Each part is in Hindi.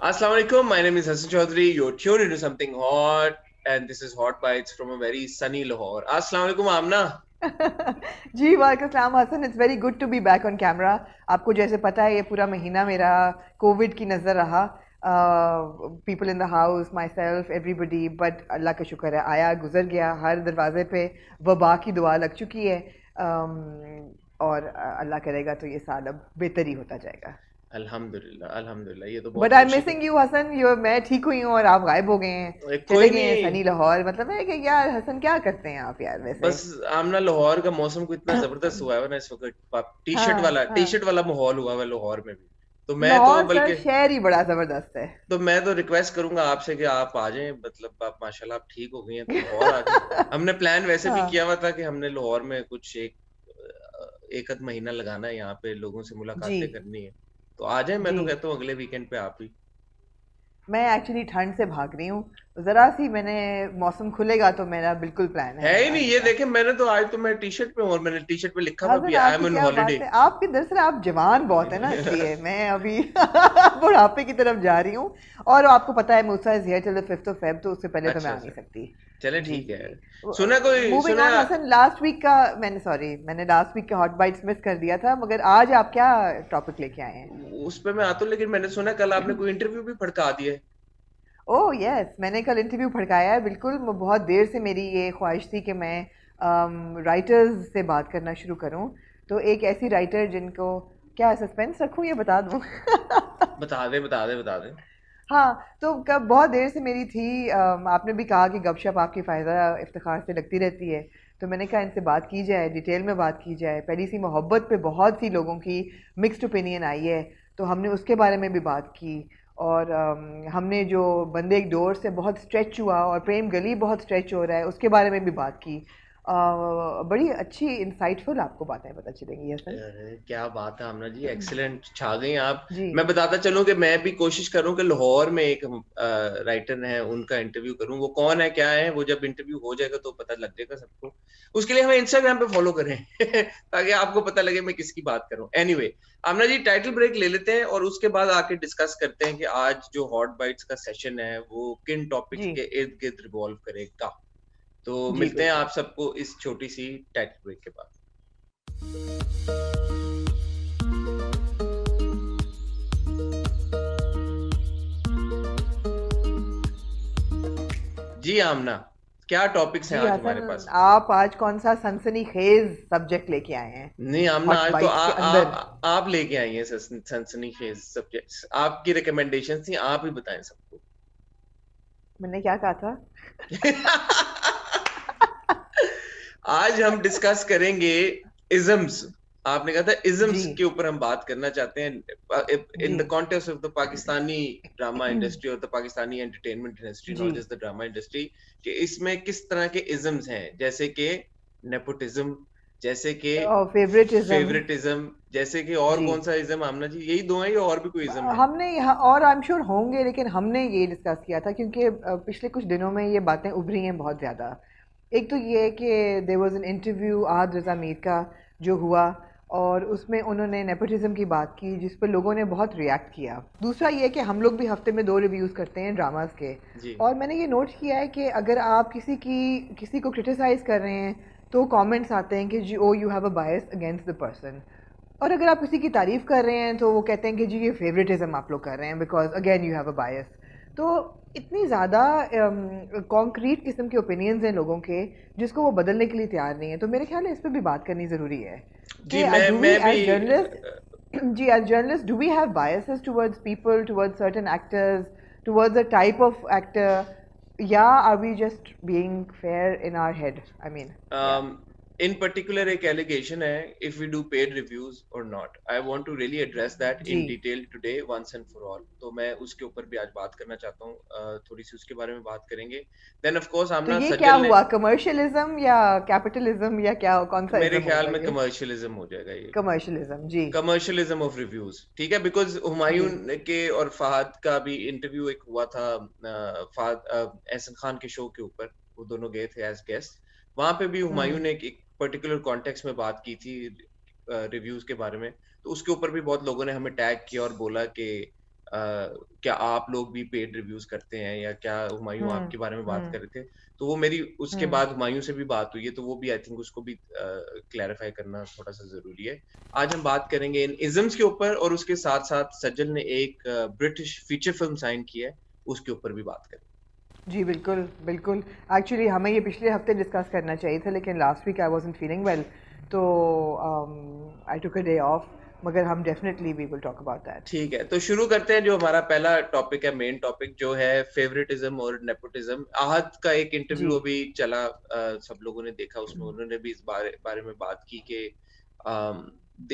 Assalamu alaikum. My name is Hassan Chaudhary. You're tuned into something hot, and this is Hot Bites from a very sunny Lahore. Assalamu alaikum, Amna. Ji वालेकुम सलाम Hasan, it's very good to be back on camera. आपको जैसे पता है ये पूरा महीना मेरा कोविड की नज़र रहा। People in the house, myself, everybody, but अल्लाह का शुक्र है आया गुजर गया। हर दरवाजे पे वबा की दुआ लग चुकी है। और अल्लाह करेगा तो ये साल अब बेहतर ही होता जाएगा। अल्हम्दुलिल्लाह, अल्हम्दुलिल्लाह। ये तो बट बहुत आई एम खुशी की मिसिंग यू हसन। यू, मैं ठीक हुई हूँ और आप गायब हो गए हैं, चले कोई गए हैं नहीं। सनी लाहौर। मतलब है कि यार हसन क्या करते हैं आप यार वैसे। बस आमना, लाहौर का मौसम को इतना जबरदस्त हुआ है ना इस वक्त। हाँ हाँ। टी शर्ट वाला माहौल हुआ है लाहौर में भी। तो मैं तो लाहौर सर बल्कि शहर ही बड़ा जबरदस्त है। रिक्वेस्ट करूंगा आपसे कि आप आ जाएं। मतलब आप माशाल्लाह आप ठीक हो गई हैं तो लाहौर आ जाएं। हमने प्लान वैसे भी हाँ किया हुआ था कि हमने लाहौर में कुछ एक आध महीना लगाना है, यहाँ पे लोगों से जी मुलाकातें करनी है। तो आ जाए, मैं जी। तो कहता हूँ अगले वीकेंड पे आप ही। मैं एक्चुअली ठंड से भाग रही हूँ। ज़रा सी मैंने मौसम खुलेगा तो मेरा बिल्कुल प्लान है है ही नहीं, आने ये का। देखे मैंने तो आज तो मैं टी शर्ट पे हूँ और मैंने टी शर्ट पे लिखा हुआ भी हसन आई आपकी एम ऑन क्या बात हॉलीडे। है, आपकी दरअसल आप जवान बहुत है ना, इसलिए मैं अभी बुढ़ापे की तरफ जा रही हूँ। और आपको पता है Musa is here till the 5th of Feb, तो उससे पहले तो मैं अच्छा आ नहीं अच्छा, सकती। चले जी ठीक जी है। जी। सुना मूविंग है। ऑन हसन, लास्ट वीक का मैंने लास्ट वीक का हॉट बाइट्स मिस कर दिया था, मगर आज आप क्या टॉपिक लेके आए हैं। उस पे मैं आता हूँ, लेकिन मैंने सुना कल आपने कोई इंटरव्यू भी फड़का दिए। ओह यस, मैंने कल इंटरव्यू भड़काया है। बिल्कुल, बहुत देर से मेरी ये ख्वाहिश थी कि मैं राइटर्स से बात करना शुरू करूं। तो एक ऐसी राइटर जिनको, क्या सस्पेंस रखूं या बता दूं। बता दे बता दे बता दे। हाँ, तो कब बहुत देर से मेरी थी। आपने भी कहा कि गपशप आपकी फ़ायदा इफ्तिखार से लगती रहती है, तो मैंने कहा इनसे बात की जाए, डिटेल में बात की जाए। पहली सी मोहब्बत पे बहुत सी लोगों की मिक्स्ड ओपिनियन आई है, तो हमने उसके बारे में भी बात की। और हमने जो बंदे एक डोर से बहुत स्ट्रेच हुआ और प्रेम गली बहुत स्ट्रेच हो रहा है, उसके बारे में भी बात की। बड़ी अच्छी इंसाइटफुल आपको बातें पता चलेंगी हसन। अरे क्या बात है आमना जी, एक्सीलेंट, छा गई आप। जी मैं बताता चलूं कि मैं भी कोशिश करूं कि लाहौर में एक राइटर है, उनका इंटरव्यू करूं। वो कौन है क्या है, वो जब इंटरव्यू हो जाएगा तो पता लग जाएगा सबको। उसके लिए हमें इंस्टाग्राम पे फॉलो करें ताकि आपको पता लगे मैं किसकी बात करूं। एनीवे, आमना जी टाइटल ब्रेक ले लेते हैं और उसके बाद आके डिस्कस करते हैं कि आज जो हॉट बाइट्स का सेशन है वो किन टॉपिक्स जी के इर्द गिर्द रिवॉल्व करेगा। तो जी मिलते हैं बिल्कुल। आप सबको इस छोटी सी टाइटल ब्रेक के बाद। जी आमना, क्या टॉपिक्स हैं जी आज हमारे हसन, पास। आप आज कौन सा सनसनी खेज सब्जेक्ट लेके आए हैं नहीं आमना, हॉट आज तो बाइट्स के अंदर। आप लेके आई हैं सनसनीखेज सब्जेक्ट्स। आपकी रिकमेंडेशन थी, आप ही बताएं सबको। मैंने क्या कहा था। आज हम डिस्कस करेंगे इजम्स। आपने कहा था जी इजम्स के ऊपर हम बात करना चाहते हैं इन जी the context of the Pakistani drama industry और द पाकिस्तानी एंटरटेनमेंट इंडस्ट्री, जी। Not just the drama industry. कि इसमें किस तरह के इजम्स हैं, जैसे कि नेपोटिज्म, जैसे कि फेवरेटिज्म। फेवरेटिज्म, जैसे कि और जी। कौन सा इज्म आमना जी, यही दो हैं या और भी कोई इज्म है। हमने यहाँ और आई एम श्योर होंगे, लेकिन हमने ये डिस्कस किया था क्योंकि पिछले कुछ दिनों में ये बातें उभरी हैं बहुत ज़्यादा। एक तो ये है कि देयर वाज एन इंटरव्यू आद रज़ा मीर का जो हुआ, और उसमें उन्होंने नेपोटिज्म की बात की जिस पर लोगों ने बहुत रिएक्ट किया। दूसरा ये है कि हम लोग भी हफ्ते में 2 रिव्यूज़ करते हैं ड्रामास के, जी और मैंने ये नोट किया है कि अगर आप किसी को क्रिटिसाइज़ कर रहे हैं तो कमेंट्स आते हैं कि जी oh you have a bias against the person. और अगर आप किसी की तारीफ़ कर रहे हैं तो वो कहते हैं कि जी ये फेवरेटिज्म आप लोग कर रहे हैं because again you have a bias. तो इतनी ज़्यादा कॉन्क्रीट किस्म के ओपिनियंस हैं लोगों के जिसको वो बदलने के लिए तैयार नहीं है। तो मेरे ख्याल है इस पर भी बात करनी ज़रूरी है जी, कि डू वी मैं भी एज जर्नलिस्ट जी as journalist do we have biases towards people, towards certain actors, towards a type of actor, या are we just being fair in our head. I mean या in particular एक allegation है, if we do paid reviews or not. I want to really address that जी। in detail today once and for all. तो मैं उसके ऊपर भी आज बात करना चाहता हूँ। थोड़ी सी उसके बारे में बात करेंगे। Then of course तो आमना ये क्या सज्जल ने, हुआ, कमर्शियलिज्म या कैपिटलिज्म या क्या, कौन सा मेरे इज्म ख्याल होगा में ये। कमर्शियलिज्म हो जाएगा ये। कमर्शियलिज्म जी। कमर्शियलिज्म ऑफ रिव्यूज, ठीक है, बिकॉज जी हुमायूं के और फहद का भी इंटरव्यू एक हुआ था फहद एहसन खान के शो के ऊपर। वो दोनों गए थे एज गेस्ट। वहां पे भी हुमायूं हम्म। ने एक पर्टिकुलर कॉन्टेक्स्ट में बात की थी रिव्यूज के बारे में। तो उसके ऊपर भी बहुत लोगों ने हमें टैग किया और बोला कि क्या आप लोग भी पेड रिव्यूज करते हैं, या क्या हुमायूं आपके बारे में बात हम्म कर रहे थे। तो वो मेरी उसके हम्म बाद हुमायूं से भी बात हुई है, तो वो भी आई थिंक उसको भी क्लैरिफाई करना थोड़ा सा जरूरी है। आज हम बात करेंगे इन इज़म्स के ऊपर, और उसके साथ साथ सज्जल ने एक ब्रिटिश फीचर फिल्म साइन की है, उसके ऊपर भी बात करेंगे। जी बिल्कुल बिल्कुल। एक्चुअली हमें ये पिछले हफ्ते डिस्कस करना चाहिए था, लेकिन last week I wasn't feeling well, तो I took a day off. मगर हम definitely we will talk about that. ठीक है, तो शुरू करते हैं। जो हमारा पहला टॉपिक है, मेन टॉपिक जो है फेवरेटिज्म और नेपोटिज्म। आहद का एक जी इंटरव्यू अभी चला, सब लोगों ने देखा, उसमें उन्होंने भी इस बारे में बात की कि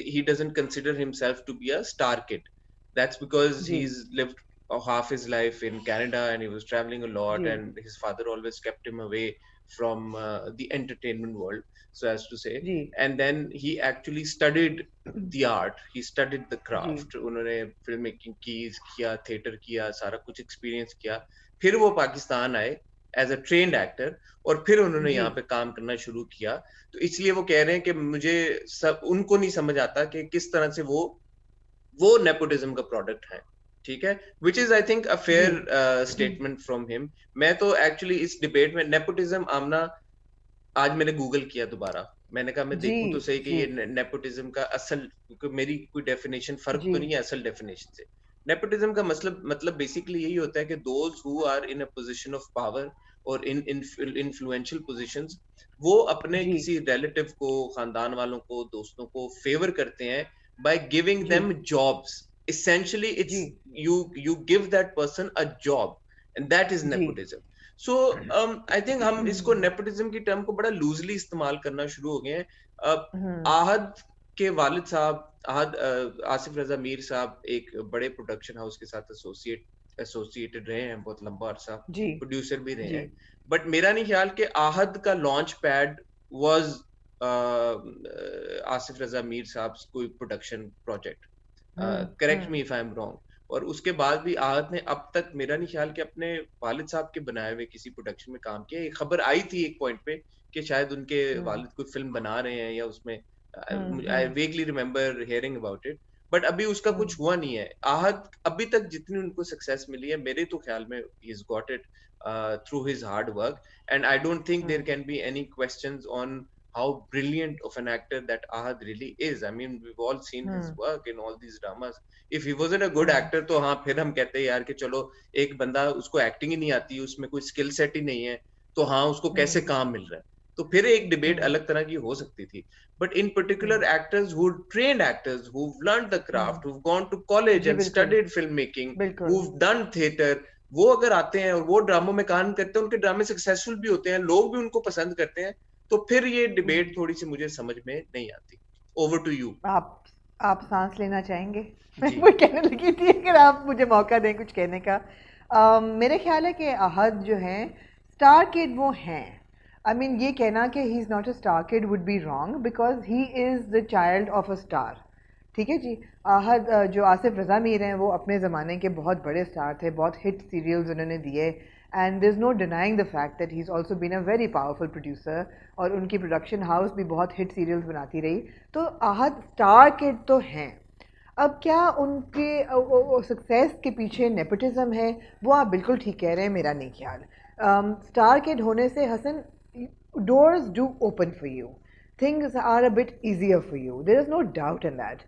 he doesn't consider himself to be a star kid. That's because जी he's lived half his life in Canada and he was traveling a lot, जी and his father always kept him away from the entertainment world, so as to say. जी And then he actually studied the art, he studied the जी craft। उन्होंने फिल्म मेकिंग किया, थिएटर किया, सारा कुछ एक्सपीरियंस किया। फिर वो पाकिस्तान आए एज अ ट्रेन्ड एक्टर, और फिर उन्होंने जी यहाँ पे काम करना शुरू किया। तो इसलिए वो कह रहे हैं कि मुझे सब उनको नहीं समझ आता कि किस तरह से वो नेपोटिज्म का प्रोडक्ट है। ठीक है, which is I think a जी फेयर स्टेटमेंट फ्रॉम हिम। मैं तो एक्चुअली इस डिबेट में नेपोटिज्म, आमना, आज मैंने गूगल किया दोबारा, मैंने कहा मैं जी देखूं तो सही कि जी ये नेपोटिज्म का असल, क्योंकि मेरी कोई डेफिनेशन फर्क जी तो नहीं है असल डेफिनेशन से। नेपोटिज्म का मतलब बेसिकली यही होता है कि those who are in a position of power और इन इन्फ्लुएंशियल पोजीशंस, वो अपने जी किसी रिलेटिव को, खानदान वालों को, दोस्तों को फेवर करते हैं बाय गिविंग जी देम जॉब्स। essentially जी it's you give that person a job, and that is जी nepotism। सो आई थिंक हम इसको नेपोटिज्म की टर्म को बड़ा लूजली इस्तेमाल करना शुरू हो गए हैं। आहद के वालिद साहब, आसिफ रजा मीर साहब, एक बड़े प्रोडक्शन हाउस के साथ एसोसिएटेड रहे हैं बहुत लंबा अरसा, जी प्रोड्यूसर भी रहे जी हैं। बट मेरा नहीं ख्याल कि आहद का लॉन्च पैड वाज आसिफ रजा मीर साहब कोई production project. Correct me hmm if I am wrong. और उसके बाद भी आहत ने अब तक मेरा नहीं ख्याल कि अपने वालिद साहब के बनाए हुए किसी प्रोडक्शन में काम किया। एक खबर आई थी एक पॉइंट पे कि शायद उनके हम्म वालिद कोई फिल्म बना रहे हैं, या उसमें I hmm vaguely remember hearing about it. But अभी उसका हम्म कुछ हुआ नहीं है। आहत अभी तक जितनी उनको सक्सेस मिली है, मेरे तो ख्याल में ही is got it through his hard work, and I don't think there hmm can be any questions on how brilliant of an actor that Ahad really is. I mean, we've all seen his hmm work in all these dramas. If he wasn't a good hmm actor, तो हाँ फिर हम कहते हैं यार कि चलो, एक बंदा उसको एक्टिंग ही नहीं आती, उसमें कोई स्किल सेट ही नहीं है, तो हाँ उसको कैसे हम्म काम मिल रहा है, तो फिर एक डिबेट हम्म अलग तरह की हो सकती थी। But in particular hmm actors who trained actors, who've learned the hmm craft, who've gone to college जी and बिल्कुल studied filmmaking, बिल्कुल who've done theater, वो अगर आते हैं और वो ड्रामों में काम करते हैं, उनके ड्रामे सक्सेसफुल भी होते हैं, लोग भी उनको पसंद करते हैं, तो फिर ये डिबेट थोड़ी सी मुझे समझ में नहीं आती। Over to you. आप आप सांस लेना चाहेंगे? मैं जी। वो कहने लगी थी, अगर आप मुझे मौका दें कुछ कहने का। मेरे ख्याल है कि अहद जो हैं स्टार किड वो हैं। आई मीन ये कहना कि he is not a star kid would be wrong, because he is the child of a star. ठीक है जी। अहद जो आसिफ रज़ा मीर हैं वो अपने ज़माने के बहुत बड़े स्टार थे, बहुत हिट सीरियल्स उन्होंने दिए, and there is no denying the fact that he is also been a very powerful producer, और उनकी प्रोडक्शन हाउस भी बहुत हिट सीरियल्स बनाती रही। तो आहद स्टार किड तो हैं। अब क्या उनके सक्सेस के पीछे नेपोटिज्म है, वो आप बिल्कुल ठीक कह रहे हैं, मेरा नहीं ख्याल। स्टार किड होने से Hasan, doors do open for you, things are a bit easier for you, there is no doubt in that.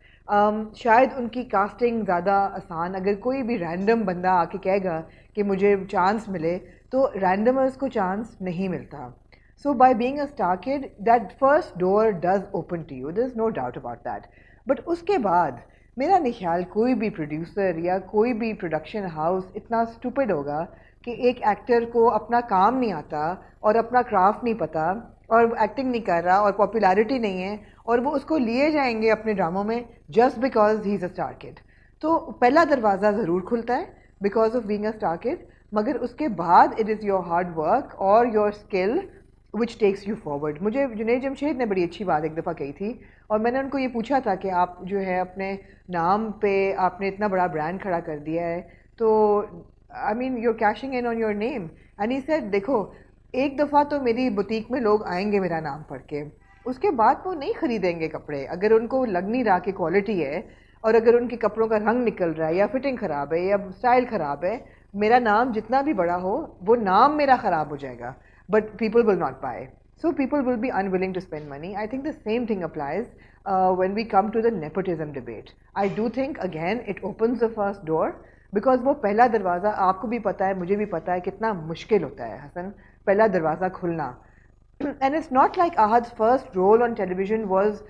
शायद उनकी कास्टिंग ज़्यादा आसान, अगर कोई भी रैंडम बंदा आके कहेगा कि मुझे चांस मिले, तो रैंडमर्स को चांस नहीं मिलता। So by being a star kid, that first door does open to you. There's no doubt about that. But उसके बाद मेरा नहीं ख्याल कोई भी प्रोड्यूसर या कोई भी प्रोडक्शन हाउस इतना स्टूपिड होगा कि एक एक्टर को अपना काम नहीं आता और अपना क्राफ्ट नहीं पता और एक्टिंग नहीं कर रहा और पॉपुलैरिटी नहीं है, और वो उसको लिए जाएंगे अपने ड्रामों में just because he is a star kid. तो पहला दरवाज़ा ज़रूर खुलता है because of being a star kid, मगर उसके बाद it is your hard work और your skill which takes you forward. मुझे जुनैद जमशेद ने बड़ी अच्छी बात एक दफ़ा कही थी, और मैंने उनको ये पूछा था कि आप जो है अपने नाम पे आपने इतना बड़ा ब्रांड खड़ा कर दिया है, तो I mean you are cashing in on your name. And he said देखो, एक दफ़ा तो मेरी बुटीक में लोग आएंगे मेरा नाम पढ़ के, उसके बाद वो नहीं ख़रीदेंगे कपड़े अगर उनको लग नहीं रहा कि क्वालिटी है। और अगर उनके कपड़ों का रंग निकल रहा है या फिटिंग ख़राब है या स्टाइल ख़राब है, मेरा नाम जितना भी बड़ा हो वो नाम मेरा ख़राब हो जाएगा, but people will not buy, so people will be unwilling to spend money. I think the same thing applies when we come to the nepotism debate. I do think again it opens the first door, because वो पहला दरवाज़ा आपको भी पता है, मुझे भी पता है कितना मुश्किल होता है हसन, पहला दरवाज़ा खुलना. And it's not like Ahad's first role on television was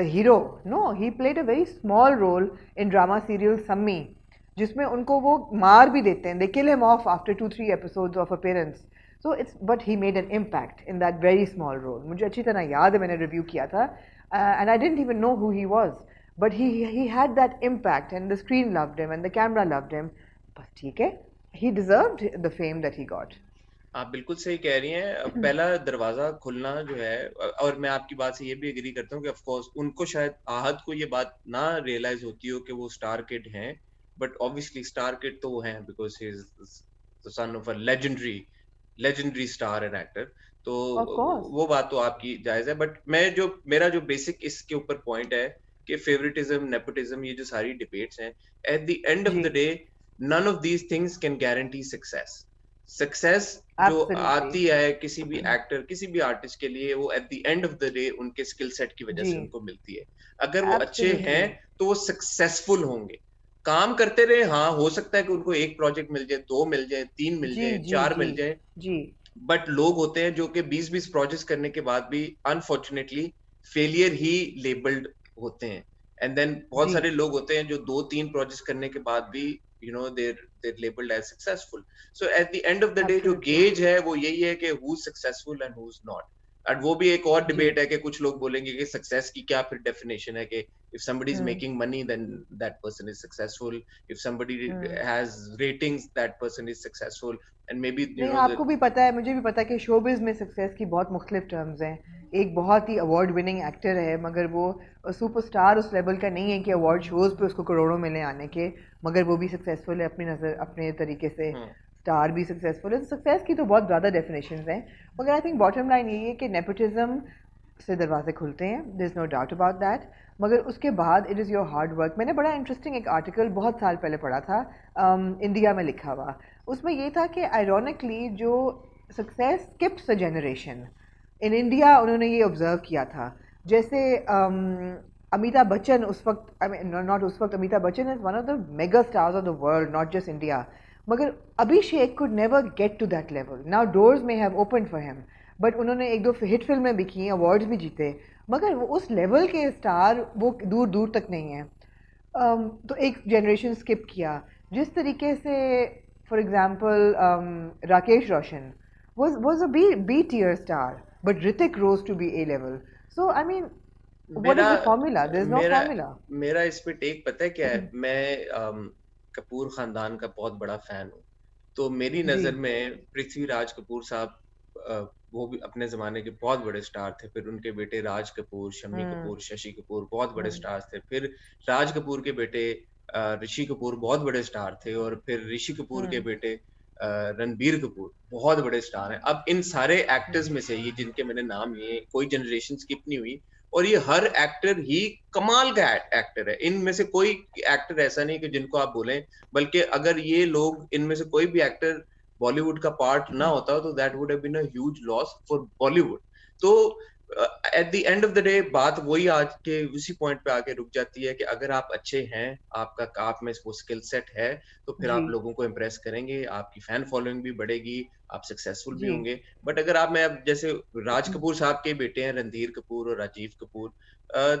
the hero. No, he played a very small role in drama serial Sammi, जिसमें उनको वो मार भी देते हैं. They kill him off after 2-3 episodes of appearance. So it's, but he made an impact in that very small role. मुझे अच्छी तरह याद है, मैंने रिव्यू किया था, and I didn't even know who he was, but he had that impact and the screen loved him and the camera loved him. बस ठीक है, he deserved the fame that he got. आप बिल्कुल सही कह रही हैं. पहला दरवाजा खुलना जो है, और मैं आपकी बात से ये भी एग्री करता हूँ कि ऑफ कोर्स उनको शायद आहद को ये बात ना रियलाइज होती हो कि वो स्टार किड हैं, बट ऑब्वियसली स्टार किड तो वो हैं because he is the son of a legendary star and actor. तो वो बात तो आपकी जायज है, बट मेरा जो बेसिक इसके ऊपर पॉइंट है कि फेवरेटिज्म, नेपोटिज्म, ये जो सारी डिबेट्स हैं, at the end of the day none of these things can guarantee success जो आती है किसी भी एक्टर, किसी भी आर्टिस्ट के लिए, वो eight the end of the day उनके स्किल सेट की वजह से उनको मिलती है. अगर वो अच्छे हैं तो वो सक्सेसफुल होंगे. काम करते रहे, हाँ हो सकता है कि उनको एक प्रोजेक्ट मिल जाए, 2 मिल जाए, 3 मिल जाए, 4 मिल जाए, बट लोग होते हैं जो कि 20-20 प्रोजेक्ट्स करने के बाद भी अनफॉर्चुनेटली फेलियर ही लेबल्ड होते हैं. एंड देन बहुत सारे लोग होते हैं जो 2-3 प्रोजेक्ट्स करने के बाद भी they're labeled as successful. So at the end of the day जो गेज है वो यही है कि who's successful and who's not. और वो भी एक और डिबेट है कि कुछ लोग बोलेंगे कि सक्सेस की क्या फिर डेफिनेशन है, कि if somebody is making money then that person is successful, if somebody has ratings that person is successful, and maybe नहीं, आपको भी पता है, मुझे भी पता है कि शोबिज में सक्सेस की बहुत मुख्तलिफ टर्म्स हैं. एक बहुत ही अवार्ड विनिंग एक्टर है मगर वो सुपरस्टार उस लेवल का नहीं है कि अवार्ड शोज पे उसको करोड़ों मिले आने के, मगर वो भी सक्सेसफुल है अपनी नज़र, अपने तरीके से. स्टार भी सक्सेसफुल है. सक्सेस की तो बहुत ज़्यादा डेफिनेशंस हैं, मगर आई थिंक बॉटम लाइन यही है कि नेपोटिज्म से दरवाजे खुलते हैं, there is no doubt about that, मगर उसके बाद it is your hard work. मैंने बड़ा इंटरेस्टिंग एक आर्टिकल बहुत साल पहले पढ़ा था, इंडिया में लिखा हुआ. उसमें ये था कि आयरॉनिकली जो success skips a generation in India, उन्होंने ये ऑब्जर्व किया था. जैसे अमिताभ बच्चन उस वक्त, आई मीन नॉट उस वक्त, Amitabh Bachchan is one of the mega stars of the world, not just India, मगर Abhishek could never get to that level. Now doors may have open for him, but उन्होंने 1-2 हिट फिल्में भी की, अवार्ड्स भी जीते, मगर वो उस लेवल के स्टार वो दूर दूर तक नहीं है. तो एक जनरेशन स्किप किया. जिस तरीके से for example Rakesh Roshan was a B tier star, but Hrithik rose to be A level. So I mean, what is the formula? There's no formula. मेरा इस पे टेक पता है क्या है? मैं कपूर खानदान का बहुत बड़ा फैन हूँ. तो मेरी नजर में पृथ्वीराज कपूर साहब वो भी अपने जमाने के बहुत बड़े स्टार थे. फिर उनके बेटे राज कपूर, शम्मी कपूर, शशि कपूर बहुत बड़े स्टार्स थे. फिर राज कपूर के बेटे ऋषि कपूर बहुत बड़े स्टार थे, और फिर ऋषि कपूर के बेटे रणबीर कपूर बहुत बड़े स्टार हैं. अब इन सारे एक्टर्स में से ये जिनके मैंने नाम लिए, कोई जनरेशन स्किप नहीं हुई, और ये हर एक्टर ही कमाल का एक्टर है. इनमें से कोई एक्टर ऐसा नहीं कि जिनको आप बोलें, बल्कि अगर ये लोग, इनमें से कोई भी एक्टर बॉलीवुड का पार्ट ना होता तो that would have been a huge loss for Bollywood. तो at the end of the day बात वही आज के उसी पॉइंट पे आके रुक जाती है कि अगर आप अच्छे हैं, आपका आप में वो स्किल सेट है, तो फिर आप लोगों को इम्प्रेस करेंगे, आपकी फैन फॉलोइंग भी बढ़ेगी, आप सक्सेसफुल भी होंगे. बट अगर आप, मैं अब जैसे राज कपूर साहब के बेटे हैं रणधीर कपूर और Rajiv Kapoor,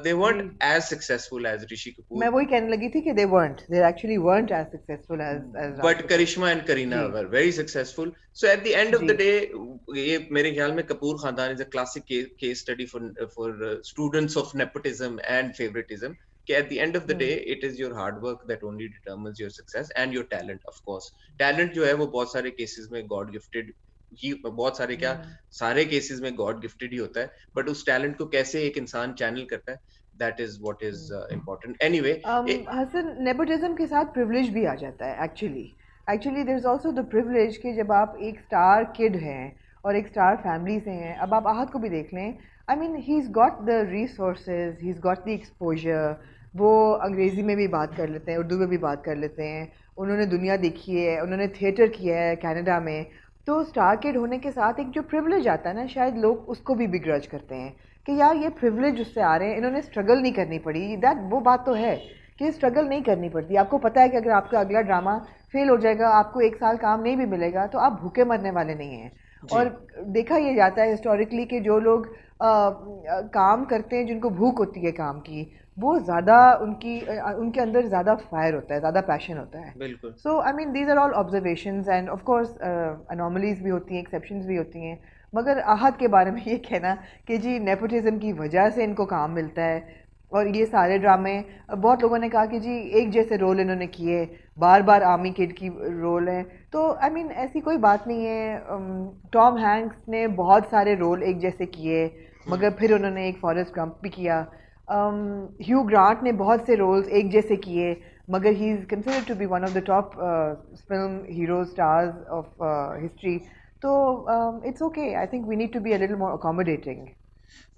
they weren't as successful as Rishi Kapoor. मैं वही कहने लगी थी कि they actually weren't as successful as but Karishma and Kareena were very successful. So at the end of the day, ये मेरे ख्याल में कपूर खानदान is a classic case study for students of nepotism and favoritism. कि at the end of the day, it is your hard work that only determines your success and your talent, of course. Talent जो है वो बहुत सारे cases में God gifted ही, बहुत सारे क्या सारे केसेस में गॉड गिफ्टेड ही होता है, बट उस टैलेंट को कैसे एक इंसान चैनल करता है, that is what is important. Anyway Hasan, nepotism के साथ प्रिविलेज भी आ जाता है. Actually there is also the privilege कि जब आप एक स्टार किड हैं और एक स्टार फैमिली से हैं. अब आप आहत को भी देख लें, I mean he is got the resources, he is got the exposure, वो अंग्रेज़ी में भी बात कर लेते हैं, उर्दू में भी बात कर लेते हैं, उन्होंने दुनिया देखी है, उन्होंने थिएटर किया है कनाडा में। तो स्टार किड होने के साथ एक जो प्रिविलेज आता है ना, शायद लोग उसको भी बिग्रज करते हैं कि यार ये प्रिविलेज उससे आ रहे हैं, इन्होंने स्ट्रगल नहीं करनी पड़ी। दैट वो बात तो है कि स्ट्रगल नहीं करनी पड़ती। आपको पता है कि अगर आपका अगला ड्रामा फेल हो जाएगा, आपको 1 साल काम नहीं भी मिलेगा, तो आप भूखे मरने वाले नहीं हैं। जी और देखा ये जाता है हिस्टोरिकली कि जो लोग काम करते हैं, जिनको भूख होती है काम की, वो ज़्यादा उनके अंदर ज़्यादा फायर होता है, ज़्यादा पैशन होता है। बिल्कुल। So I mean these are all observations and of course anomalies भी होती हैं, एक्सेप्शंस भी होती हैं। मगर आहत के बारे में ये कहना कि जी नेपोटिज्म की वजह से इनको काम मिलता है और ये सारे ड्रामे, बहुत लोगों ने कहा कि जी एक जैसे रोल इन्होंने किए, बार बार आर्मी किड की रोल है। तो आई मीन ऐसी कोई बात नहीं है। टॉम हैंक्स ने बहुत सारे रोल एक जैसे किए, मगर फिर उन्होंने एक फॉरेस्ट गंप भी किया। ह्यू ग्रांट ने बहुत से रोल्स एक जैसे किए, मगर he is considered to be one of the top film hero stars of history. तो it's okay, I think we need to be a little more accommodating.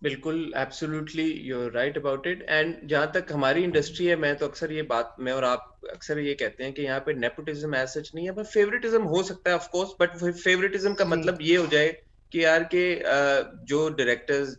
बिल्कुल, absolutely you are right about it. And जहाँ तक हमारी इंडस्ट्री है, मैं तो अक्सर ये बात, मैं और आप अक्सर ये कहते हैं कि यहाँ पे नेपोटिज्म एज सच नहीं है, पर फेवरेटिज्म हो सकता है ऑफ कोर्स। बट फेवरेटिज्म का जी मतलब ये हो जाए कि यार के जो डायरेक्टर्स,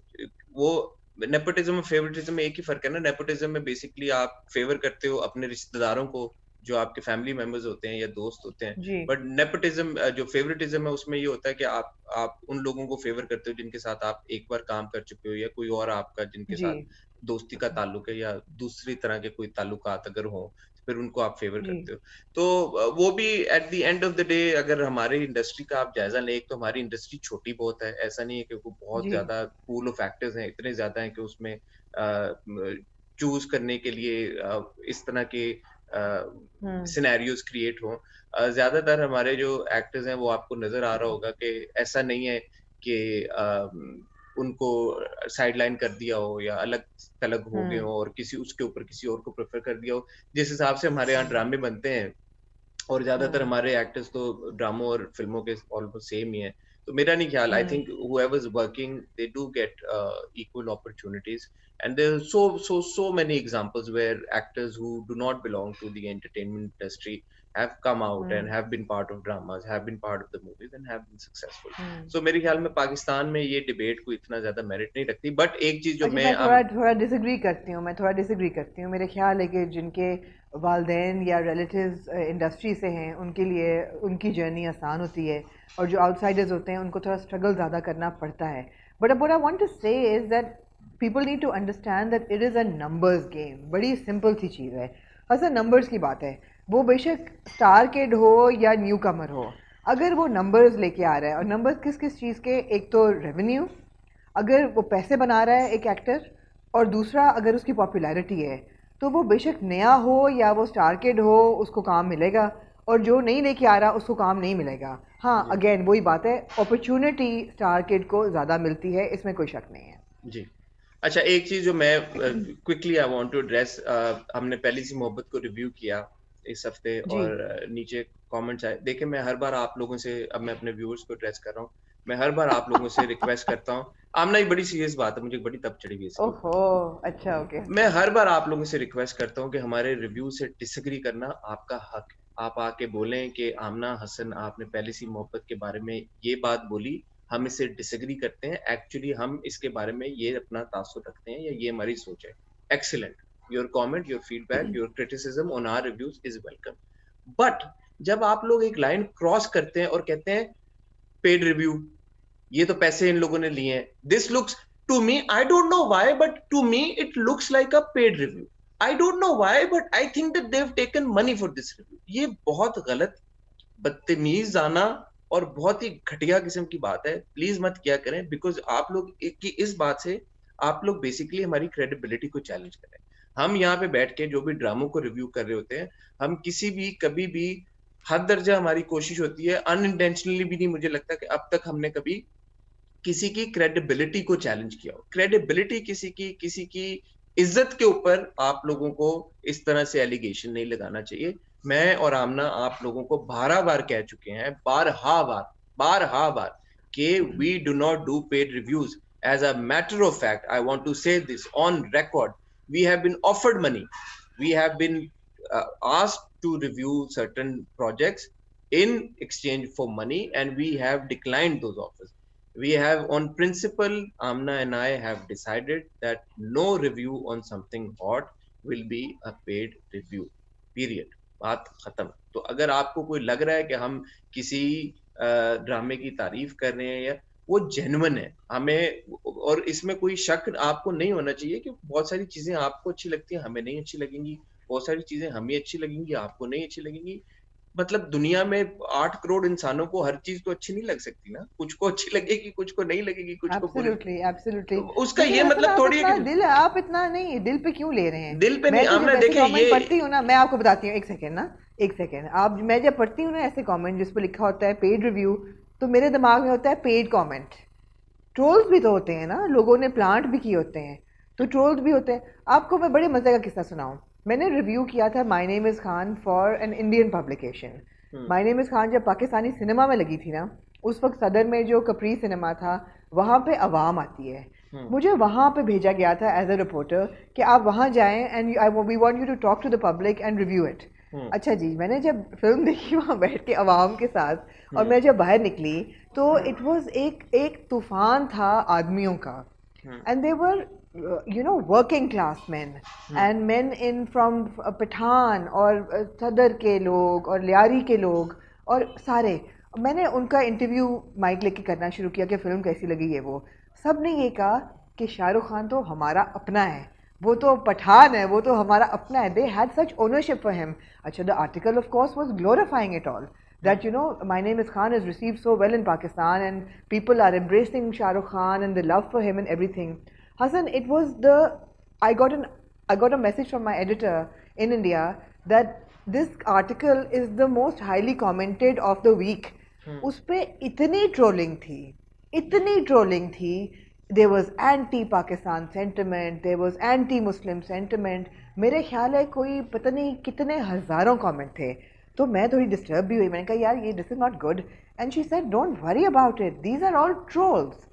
वो नेपोटिज्म और फेवरेटिज्म में एक ही फर्क है ना। नेपोटिज्म में बेसिकली आप फेवर करते हो अपने रिश्तेदारों को, जो आपके फैमिली मेंबर्स होते हैं या दोस्त होते हैं। जी बट नेपोटिज्म जो फेवरेटिज्म है, उसमें ये होता है कि आप उन लोगों को फेवर करते हो जिनके साथ आप एक बार काम कर चुके हो, या कोई और आपका जिनके जी साथ दोस्ती का ताल्लुक है, या दूसरी तरह के कोई ताल्लुकात अगर हो, फिर उनको आप फेवर जी करते हो। तो वो भी eight the end of the day, अगर हमारी इंडस्ट्री का आप जायजा लें, एक तो हमारी इंडस्ट्री छोटी बहुत है, ऐसा नहीं है कि वो बहुत जी ज्यादा पूल ऑफ एक्टर्स हैं, इतने ज्यादा हैं कि उसमें चूज करने के लिए इस तरह के हम्म सिनेरियोज क्रिएट हो। ज्यादातर हमारे जो एक्टर्स हैं, वो आपको नजर आ रहा होगा कि ऐसा नहीं है कि उनको साइडलाइन कर दिया हो या अलग थलग हो गए हम्म हो और किसी उसके ऊपर किसी और को प्रेफर कर दिया हो। जिस हिसाब से हमारे यहाँ ड्रामे बनते हैं, और ज्यादातर हम्म हमारे एक्टर्स तो ड्रामों और फिल्मों के ऑलमोस्ट सेम ही है। तो मेरा नहीं ख्याल, I hmm think whoever's working, they do get equal opportunities. And there are so many examples where actors who do not belong to the entertainment industry have come out and hmm have been part of dramas, have been part of the movies and have been successful. Hmm So मेरे ख्याल में पाकिस्तान में ये डिबेट को इतना ज्यादा मेरिट नहीं रखती। बट एक चीज जो अच्छा, मैं मैं थोड़ा थोड़ा डिसएग्री करती हूँ, मैं थोड़ा डिसएग्री करती हूँ। मेरे ख्याल है कि जिनके वालदेन या रिलेटिव्स इंडस्ट्री से हैं, उनके लिए उनकी जर्नी आसान होती है, और जो आउटसाइडर्स होते हैं उनको थोड़ा स्ट्रगल ज़्यादा करना पड़ता है। But what I want to say is that people need to understand that it is a numbers game. बड़ी सिंपल सी चीज़ है, असल नंबर्स की बात है। वो बेशक स्टार किड हो या न्यू कमर हो, अगर वो नंबर्स लेके आ रहा है, और नंबर्स किस किस चीज़ के, एक तो रेवेन्यू, अगर वो पैसे बना रहा है एक एक्टर, और दूसरा अगर उसकी पॉपुलैरिटी है, तो वो बेशक नया हो या वो स्टार किड हो, उसको काम मिलेगा। और जो नहीं लेके आ रहा उसको काम नहीं मिलेगा। हाँ, जी अगेन वही बात है, अपॉर्चुनिटी स्टार किड को ज़्यादा मिलती है, इसमें कोई शक नहीं है। जी। अच्छा, एक चीज जो मैं quickly I want to address, हमने पहली सी मोहब्बत को रिव्यू किया इस हफ्ते, जी और नीचे कमेंट्स आए। देखिए, मैं हर बार आप लोगों से, अब मैं अपने व्यूअर्स को एड्रेस कर रहा हूँ, मैं हर बार आप लोगों से रिक्वेस्ट करता हूँ। आमना, ये बड़ी सीरियस बात है, मुझे बड़ी तब चढ़ी हुई इसके ओहो, ऊपर। अच्छा, ओके। मैं हर बार आप लोगों से रिक्वेस्ट करता हूँ कि हमारे रिव्यू से डिसएग्री करना आपका हक है। आप आके बोलें कि आमना हसन, आपने पहली सी मोहब्बत के बारे में ये बात बोली, हम इससे डिसएग्री करते हैं, एक्चुअली हम इसके बारे में ये अपना तासुर रखते हैं, या ये हमारी सोच है। Excellent, your comment, your feedback, your criticism on our reviews is welcome. But जब आप लोग एक लाइन क्रॉस करते हैं और कहते हैं पेड रिव्यू, ये तो पैसे इन लोगों ने लिए हैं, this looks, to me, I don't know why, but to me it looks like a paid review. I don't know why, but I think that they have taken money for this review. ये बहुत गलत, बदतमीज आना और बहुत ही घटिया किस्म की बात है। प्लीज मत किया करें, बिकॉज आप लोग की इस बात से आप लोग बेसिकली हमारी क्रेडिबिलिटी को चैलेंज कर रहे हैं। हम यहाँ पे बैठ के जो भी ड्रामों को रिव्यू कर रहे होते हैं, हम किसी भी कभी भी हद दर्जा हमारी कोशिश होती है, अनइंटेंशनली भी नहीं, मुझे लगता कि अब तक हमने कभी किसी की क्रेडिबिलिटी को चैलेंज किया हो। क्रेडिबिलिटी, किसी की इज्जत के ऊपर आप लोगों को इस तरह से एलिगेशन नहीं लगाना चाहिए। मैं और आमना आप लोगों को 12 बार कह चुके हैं, बारहा बार कि we do not do paid reviews. As a matter of fact, I want to say this on record, we have been offered money, we have been asked to review certain projects in exchange for money, and we have declined those offers. We have, on principle, Amna and I have decided that no review on something hot will be a paid review, period. बात खत्म. तो अगर आपको कोई लग रहा है कि हम किसी ड्रामे की तारीफ कर रहे हैं, या वो जेन्युइन है, हमें, और इसमें कोई शक आपको नहीं होना चाहिए कि बहुत सारी चीजें आपको अच्छी लगती हैं, हमें नहीं अच्छी लगेंगी, बहुत सारी चीजें हमें अच्छी लगेंगी, आपको नहीं अच्छी लगेंगी. मतलब दुनिया में 8 करोड़ इंसानों को हर चीज तो अच्छी नहीं लग सकती ना, कुछ को अच्छी लगेगी, कुछ को नहीं लगेगी, कुछ को बुरी. Absolutely absolutely. उसका लेकिन ये हसन मतलब आप थोड़ी है इतना कि दिल, आप इतना नहीं दिल पे क्यों ले रहे हैं? दिल पे नहीं. मैं तो जब आमना ऐसे देखे कमेंट ये पढ़ती हूँ ना, मैं आपको बताती हूँ, एक सेकेंड ना, एक सेकेंड. आप, मैं जब पढ़ती हूँ ना ऐसे कमेंट जिस पर लिखा होता है पेड रिव्यू, तो मेरे दिमाग में होता है पेड कमेंट. ट्रोल्स भी तो होते हैं ना, लोगों ने प्लांट भी किए होते हैं, तो ट्रोल्स भी होते हैं. आपको मैं बड़े मजे का किस्सा सुनाऊं. मैंने रिव्यू किया था my name is Khan for an Indian publication. My name is Khan जब पाकिस्तानी सिनेमा में लगी थी ना, उस वक्त सदर में जो कपरी सिनेमा था, वहाँ पे अवाम आती है. मुझे वहाँ पे भेजा गया था एज अ रिपोर्टर कि आप वहाँ जाएं and we want you to talk to the public and review it. अच्छा जी, मैंने जब फिल्म देखी वहाँ बैठ के अवाम के साथ, और मैं जब बाहर निकली, तो इट वाज एक तूफान था आदमियों का. And they were working class man and man in from Pathan, और सदर के लोग और लियारी के लोग, और सारे. मैंने उनका इंटरव्यू माइक लेके करना शुरू किया कि फ़िल्म कैसी लगी है. वो सब ने ये कहा कि शाहरुख खान तो हमारा अपना है, वो तो पठान है, वो तो हमारा अपना है. They had such ownership for him. अच्छा, the article of course was glorifying it all, that My Name is Khan is received so well in Pakistan, and people are embracing Shah Rukh Khan and the love for him and everything. Hassan, it was I got a message from my editor in India that this article is the most highly commented of the week. उस पे इतनी ट्रोलिंग थी, इतनी ट्रोलिंग थी. There was anti-Pakistan sentiment, there was anti-Muslim sentiment. मेरे ख्याल है कोई पता नहीं कितने हज़ारों कमेंट थे. तो मैं थोड़ी डिस्टर्ब भी हुई. मैंने कहा यार ये this is not good. And she said don't worry about it, these are all trolls.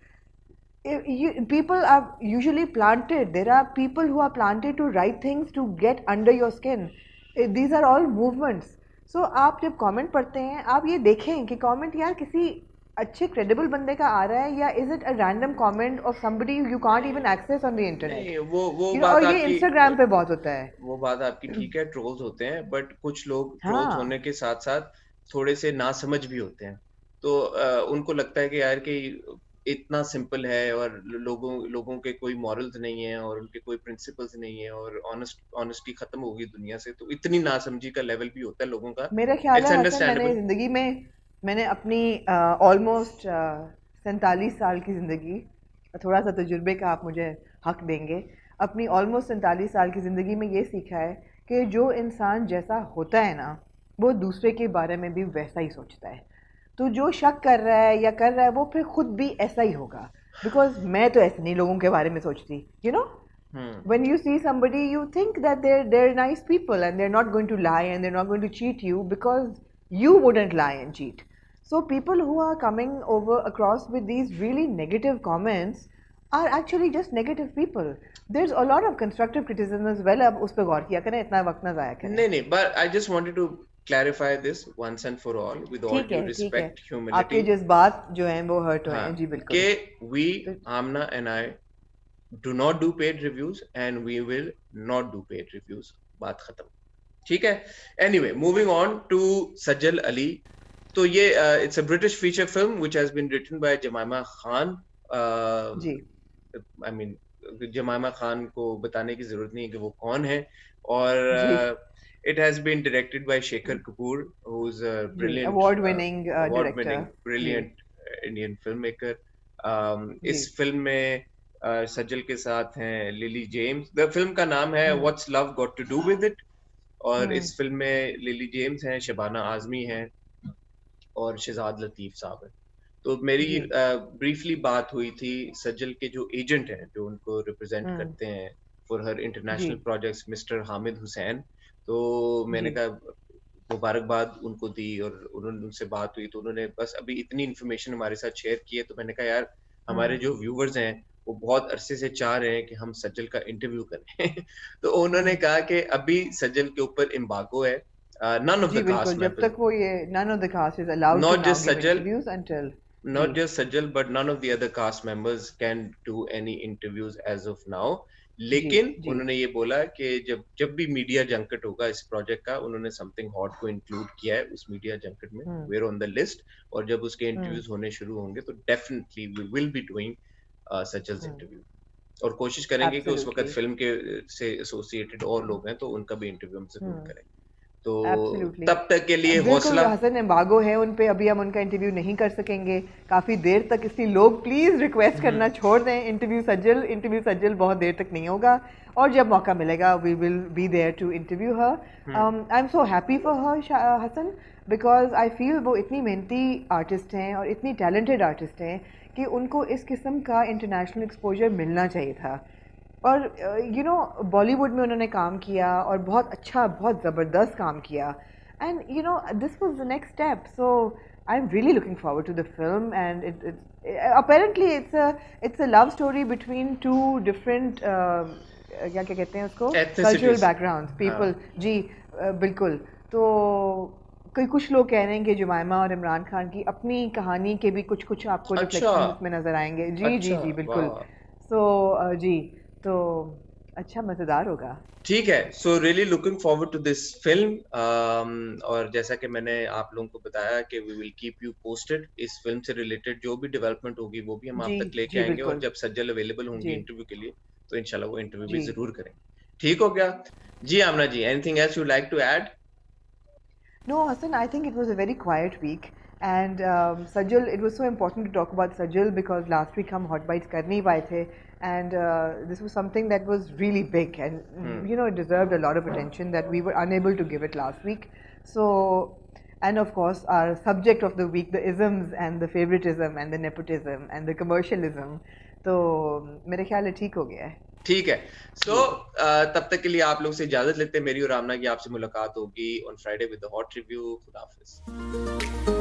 People are usually planted. There are people who are planted to write things to get under your skin. These are all movements. So आप जब कमेंट पढ़ते हैं, आप ये देखें कि कमेंट यार किसी अच्छे क्रेडिबल बंदे का आ रहा है, या is it a random comment of somebody you can't even access on the internet. वो बात और ये आपकी, इंस्टाग्राम पे बहुत होता है. वो बात आपकी ठीक है, ट्रोल्स होते हैं, बट कुछ लोग ट्रोल्स हाँ. होने के साथ साथ थोड़े से नासमझ भी होते हैं. तो उनको लगता है कि यार कि इतना सिंपल है, और लोगों के कोई मॉरल्स नहीं है, और उनके कोई प्रिंसिपल्स नहीं है, और ऑनेस्टी खत्म होगी दुनिया से. तो इतनी नासमझी का लेवल भी होता है लोगों का. मेरा ख्याल इट्स है हसन, मैंने अंडरस्टैंडेबल. ज़िंदगी में, मैंने अपनी ऑलमोस्ट 47 साल की ज़िंदगी, थोड़ा सा तजुर्बे का आप मुझे हक देंगे, अपनी ऑलमोस्ट 47 साल की ज़िंदगी में ये सीखा है कि जो इंसान जैसा होता है ना, वो दूसरे के बारे में भी वैसा ही सोचता है. तो जो शक कर रहा है या कर रहा है, वो फिर खुद भी ऐसा ही होगा. बिकॉज मैं तो ऐसे नहीं लोगों के बारे में सोचती. When you see somebody, you think that they're nice people and they're not going to lie and they're not going to cheat you because you wouldn't lie and cheat. So people who are coming over across with these really negative comments are actually just negative people. There's a lot of constructive criticism as well. अब उस पर गौर किया करें, इतना वक्त ना जाया करें. नहीं, but I just wanted to clarify this once and for all, with all due respect, humility. आपके जज्बात जो हैं वो हर्ट हुए हैं. जी बिल्कुल. कि we, Amna and I, do not do paid reviews and we will not do paid reviews. बात खत्म. ठीक है. Anyway, moving on to Sajal Ali. तो ये it's a British feature film which has been written by Jemima Khan. Ji. I mean, जमाइमा Khan को बताने की जरूरत नहीं है कि वो कौन है. और it has been directed by Shekhar Kapoor, who's a brilliant, award-winning director, brilliant Indian filmmaker. इस फिल्म में सजल के साथ हैं लिली जेम्स. द फिल्म का नाम है What's Love Got to Do with It. और इस फिल्म में लिली जेम्स हैं, शबाना आजमी हैं, और शहजाद लतीफ साहब हैं. तो मेरी ब्रीफली बात हुई थी सजल के जो एजेंट हैं, जो उनको रिप्रेजेंट करते हैं for her international projects, mister Hamid Hussain. तो मैंने कहा मुबारकबाद उनको दी, और उन्होंने उनसे बात हुई, तो उन्होंने बस अभी इतनी इन्फॉर्मेशन हमारे साथ शेयर की है. तो मैंने कहा यार हमारे जो व्यूवर्स हैं वो बहुत अरसे से चाह रहे हैं कि हम सज्जल का इंटरव्यू करें। तो उन्होंने कहा कि अभी सज्जल के ऊपर एम्बार्गो है, none of जी the बिल्कुल, cast जब members, तक वो ये none of the cast is allowed to not now just give Sajal, interviews until ji not just Sajal, but none of the other cast members can do any interviews as of now. जी लेकिन जी उन्होंने ये बोला कि जब जब भी मीडिया जंकट होगा इस प्रोजेक्ट का, उन्होंने समथिंग हॉट को इंक्लूड किया है उस मीडिया जंकट में, hmm were on the list. और जब उसके हम्म इंटरव्यूज होने शुरू होंगे तो definitely we will be doing Sajal's hmm interview, और कोशिश करेंगे कि उस वक्त एब्सोल्युटली फिल्म के से एसोसिएटेड और लोग हैं तो उनका भी इंटरव्यू हम जरूर हम्म करें। तो एब्सोल्युटली तब तक के लिए बिल्कुल हौसला। हसन एम्बागो है उन पे, अभी हम उनका इंटरव्यू नहीं कर सकेंगे काफ़ी देर तक, इसलिए लोग प्लीज़ रिक्वेस्ट करना छोड़ दें। इंटरव्यू सज्जल बहुत देर तक नहीं होगा, और जब मौका मिलेगा we will be there to interview her. I am so happy for her Hasan, because I feel वो इतनी मेहनती आर्टिस्ट हैं और इतनी टैलेंटेड आर्टिस्ट हैं कि उनको इस किस्म का इंटरनेशनल एक्सपोजर मिलना चाहिए था। और यू नो बॉलीवुड में उन्होंने काम किया और बहुत अच्छा, बहुत ज़बरदस्त काम किया, and you know this was the next step. So I am really looking forward to the film, and apparently it's a love story between two different क्या क्या कहते हैं उसको, कल्चरल एथनिसिटीज। बैकग्राउंड्स हाँ। पीपल। जी बिल्कुल। तो कई कुछ लोग कह रहे हैं कि जुमाइमा और इमरान खान की अपनी कहानी के भी कुछ कुछ आपको अच्छा। रिफ्लेक्शन इसमें नज़र आएंगे। जी जी अच्छा। जी बिल्कुल। वाह। सो जी, तो अच्छा मज़ेदार होगा। ठीक है, so really looking forward to this film. और जैसा कि मैंने आप लोगों को बताया कि we will keep you posted, इस फिल्म से रिलेटेड जो भी डेवलपमेंट होगी वो भी हम जी आप तक लेके जी आएंगे, और बिल्कुल। जब सज्जल अवेलेबल होंगी जी इंटरव्यू के लिए तो इंशाल्लाह वो इंटरव्यू भी जी। जरूर करेंगे। ठीक हो गया? जी Amna ji, anything else you like to add? No, Hassan, I think it was a very quiet week. And Sajal, it was so important to talk about Sajal because last week हम Hot Bites कर नहीं पाए थे, and this was something that was really big, and you know it deserved a lot of attention that we were unable to give it last week. So, and of course our subject of the week, the isms and the favoritism and the nepotism and the commercialism. तो मेरे ख्याल है ठीक हो गया है। ठीक है। सो जी तब तक के लिए आप लोग से इजाजत लेते हैं। मेरी और आमना की आपसे मुलाकात होगी on Friday with the hot review. खुदा हाफिज।